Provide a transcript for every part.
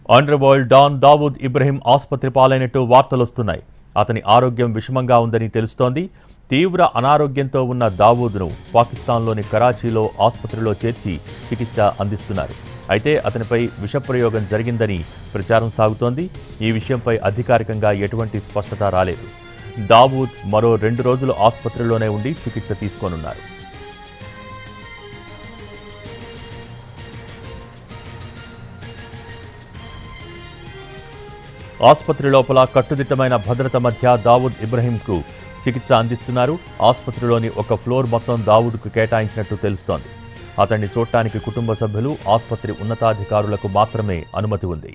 Underworld don Dawood Ibrahim ఆసుపత్రి పాలైనట్టు వార్తలొస్తున్నాయి. అతని ఆరోగ్యం విషమంగా ఉందని తెలుస్తోంది. తీవ్ర అనారోగ్యంతో ఉన్న దావూద్ను పాకిస్తాన్లోని కరాచీలో ఆసుపత్రిలో చేర్చి చికిత్స అందిస్తున్నారు. అయితే అతనిపై విషప్రయోగం జరిగిందని ప్రచారం సాగుతోంది. ఈ విషయంపై అధికారికంగా ఎటువంటి స్పష్టత రాలేదు. దావూద్ మరో 2 రోజులు ఆసుపత్రిలోనే ఉండి చికిత్స తీసుకోనున్నారు. ఆసుపత్రి లోపల కట్టుదిట్టమైన భద్రత మధ్య దావూద్ ఇబ్రహీంకు చికిత్స అందిస్తున్నారు. ఆసుపత్రిలోని ఒక ఫ్లోర్ మొత్తం దావూద్కు కేటాయించినట్టు తెలుస్తోంది. అతన్ని చూడటానికి కుటుంబ సభ్యులు, ఆసుపత్రి ఉన్నతాధికారులకు మాత్రమే అనుమతి ఉంది.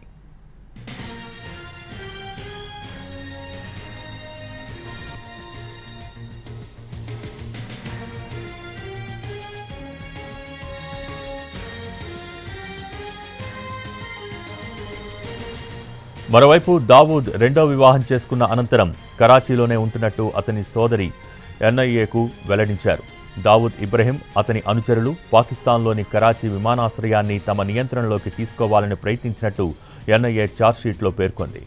మరోవైపు దావూద్ రెండో వివాహం చేసుకున్న అనంతరం కరాచీలోనే ఉంటున్నట్టు అతని సోదరి ఎన్ఐఏకు వెల్లడించారు. దావూద్ ఇబ్రహీం, అతని అనుచరులు పాకిస్తాన్లోని కరాచీ విమానాశ్రయాన్ని తమ నియంత్రణలోకి తీసుకోవాలని ప్రయత్నించినట్టు ఎన్ఐఏ ఛార్జ్షీట్లో పేర్కొంది.